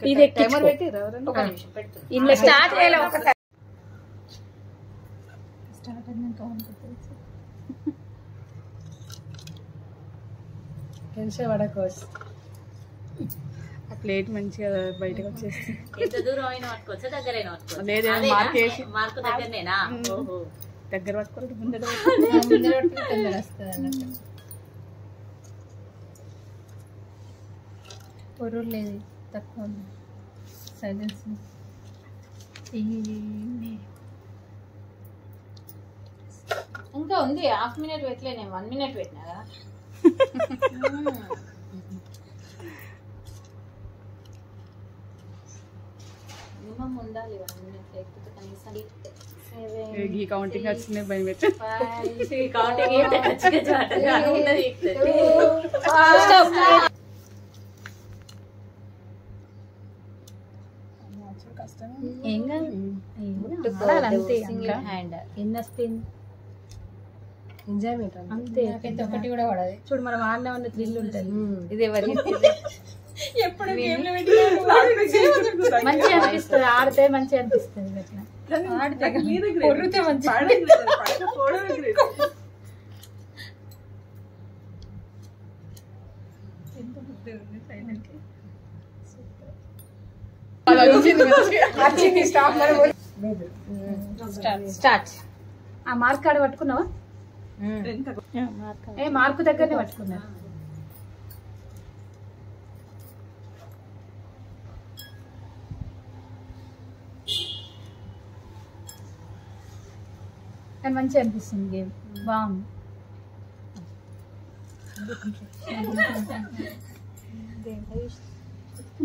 ఇది ఇంట్లో స్టార్ట్ చేయాలి ఒకసారి. టెన్షన్ పడకోవచ్చు. ఆ ప్లేట్ మంచిగా బయటకు వచ్చేసి ఎంత దూరం అయినా పట్టుకోవచ్చు, దగ్గరైనా పట్టుకోవచ్చు. లేదు మార్కేసి మార్కు దగ్గరనేనా? దగ్గర పట్టుకోవాలి, ముందర తొందర వస్తుంది అన్నట్టు. పొరుగు లేదు, తక్కువ ఉంది. సైలెన్స్ ఇంకా ఉంది. హాఫ్ మినిట్ పెట్టలేనే, 1 minute పెట్టినా కదా. మినిమం ఉండాలి 1 minute, లేకపోతే కనీసం ఈ కౌంటింగ్ వచ్చినాయి భయం పెట్టి ఏం కాదు, అంతే. హ్యాండ్ ఎన్ని వస్తుంది ఎంజాయ్మెంట్ అంతే. ఒకటి కూడా పడదు. చూడు మనం ఆడినా ఉన్న థ్రిల్ ఉంటుంది. ఇది ఎవరి ఎప్పుడు మంచిగా అనిపిస్తుంది, ఆడితే మంచిగా అనిపిస్తుంది. అట్లా ఆడితే మంచిగా స్టార్ట్. ఆ మార్క్ ఆడ పట్టుకున్నావా? ఏ మార్కు దగ్గరనే పట్టుకున్నా. కానీ మంచిగా అనిపిస్తుంది గేమ్, బాగుంది.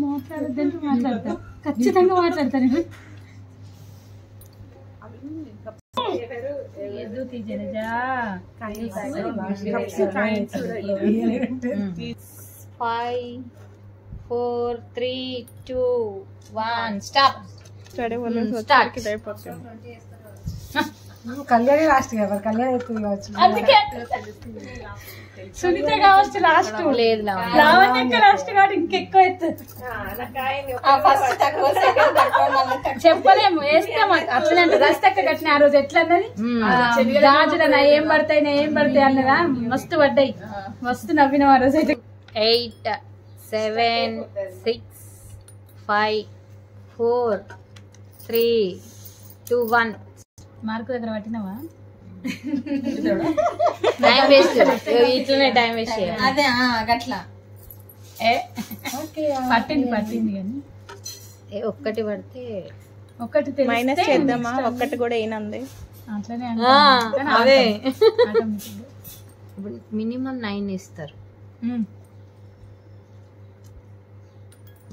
మాట్లాడద్దంటే మాట్లాడతా, ఖచ్చితంగా మాట్లాడతాను. Five, 4, 3, 2, 1 stop. కళ్యాణి లాస్ట్ కదా, కళ్యాణి అవుతుంది కావచ్చు. సునీత కావచ్చు లాస్ట్. లేదు లావణ్య లాస్ట్ కాబట్టి ఇంకెక్కువ అవుతుంది. చెప్పలేము, వేస్తాం అట్లనే అంటే రస్తక్క కట్టిన ఆ రోజు ఎట్లా అన్నది, గాజులన్నా ఏం పడతాయి అన్నదా. మస్తు పడ్డాయి, మస్తు నవ్వినాం ఆ రోజు అయితే. 8, 7, 6, 5, 4, 3, 2, 1 మార్కు దగ్గర పట్టినావా? టైం వేస్ట్, ఇట్లనే టైం వేస్ట్ చేయాలి. అదే అట్లా పట్టింది కానీ ఒక్కటి పడితే ఒక్కటి మైనస్ చేద్దామా? ఒక్కటి కూడా ఏనంది అట్లనే అదే. మినిమం 9 ఇస్తారు.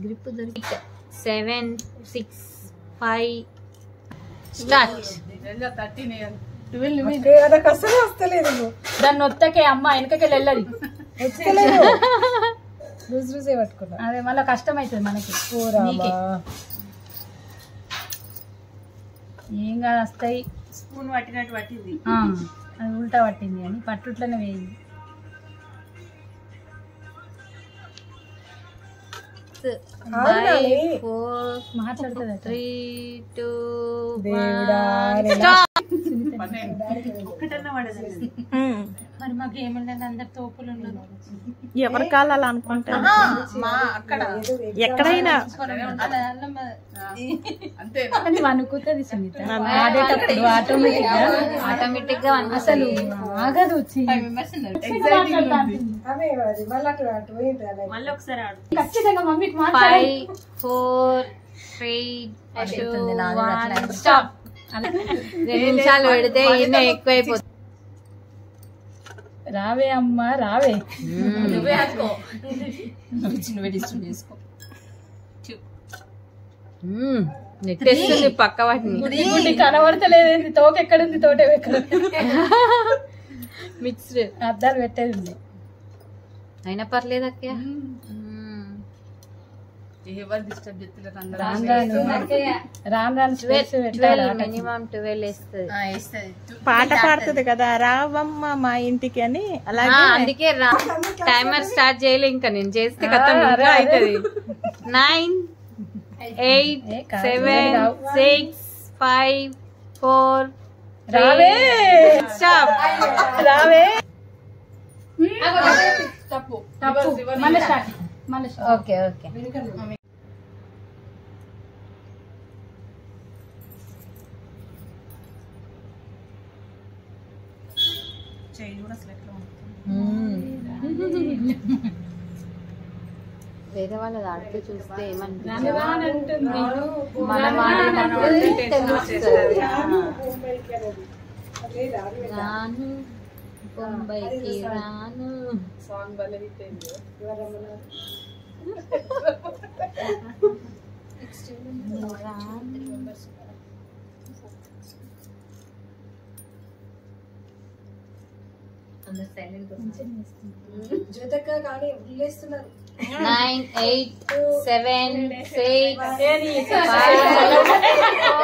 గ్రిప్ దొరికి 7, 6, 5 స్టార్ట్. దాన్ని ఒత్తకే అమ్మ వెనకకి వెళ్ళది, లూజే పట్టుకున్నా. అదే మళ్ళీ కష్టం అవుతుంది మనకి. ఏం కాదు, వస్తాయి. స్పూన్ పట్టినట్టు పట్టింది, అది ఉల్టా పట్టింది అని పట్టుట్లోనే వేయింది. మాట్లాడుతుంది 3, 2, మరి మాకు ఏముండదు, అందరు తోపులు ఉండదు. ఎవరి కాలాలు అనుకుంటాను. ఎక్కడైనా అనుకుంటుంది సునీత ఆడేటప్పుడు ఆటోమేటిక్ గా అసలు ఆగదు. ఖచ్చితంగా మమ్మీకి 5, 4, 3, 2, 1 స్టాప్. 2 నిమిషాలు పెడితే ఈయన ఎక్కువైపోతుంది. రావే అమ్మ రావే, నెట్టేస్తుంది పక్క వాటిని. కనబడతలేదండి, తోక ఎక్కడుంది, తోట ఎక్కడ మిక్స్డ్ అద్దాలు పెట్టేది ఉంది. అయినా పర్లేదు అక్క. ఎవరు డిస్టర్బ్ చేస్తున్నారు రాను రాను 12 మినిమం 12 వేస్తుంది. పాట పాడుతుంది కదా రావమ్మ మా ఇంటికి అని. అలాగే అందుకే టైమర్ స్టార్ట్ చేయలే, ఇంకా నేను చేస్తే ఖతం ఇంకా అవుతుంది. 9 8 7 6 5 4 రావే స్టాప్. రావే. తప్పు మళ్ళీ స్టార్ట్. Okay okay. వేరే వాళ్ళది ఆడితే చూస్తే ఏమనిపిస్తుంది, మనం ఆడినప్పుడు తెలుస్తుంది. రాను బొంబాయికి రాను సాంగ్ భలే హిట్ అయింది. జ్యోతక్క కానీ వదిలేస్తున్నారు. 9 8 7 6 5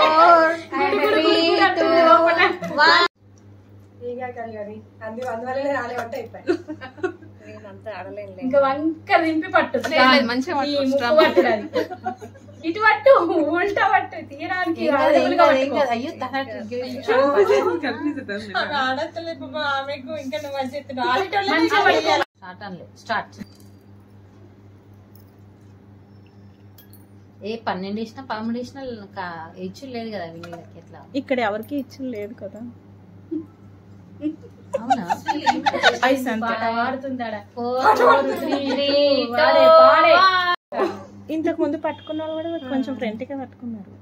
4 3 2 1. అందువల్లనే రాలేవంటే అయిపోయి నేనంతా ఆడలేను. ఇంకా వంక దింపి పట్టు, మంచిగా ఇటు పట్టు, ఉల్టా పట్టు, తీయడానికి అయ్యో ఆమెకు ఇంకా స్టార్ట్. ఏ 12 ఇచ్చినా 13 ఇచ్చినా ఇచ్చు లేదు కదా వీళ్ళకి. ఎట్లా ఇక్కడ ఎవరికి ఇచ్చిన లేదు కదా. అవునా? ఇంతకు ముందు పట్టుకున్న వాళ్ళు కూడా కొంచెం ఫ్రంట్ గా పట్టుకున్నారు.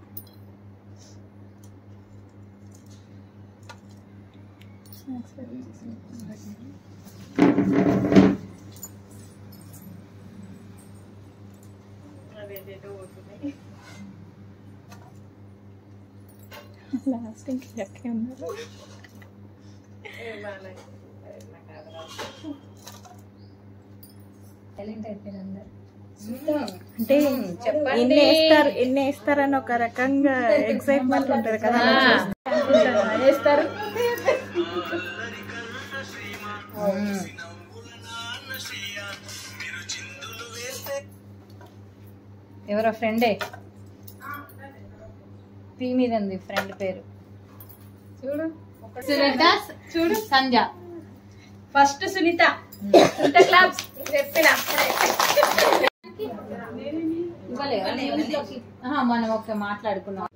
లాస్ట్ ఇంకా ఎక్కడ ఉన్నారు. అంటే ఎన్ని వేస్తారని ఒక రకంగా ఎక్సైట్మెంట్ ఉంటది కదా. వేస్తారు. ఎవరో ఫ్రెండే పీ మీద ఉంది, ఫ్రెండ్ పేరు చూడు. సునీత, చూడు సంజ. ఫస్ట్ సునీత క్లాప్స్ చెప్పిన మనం ఒక మాట్లాడుకున్నాం.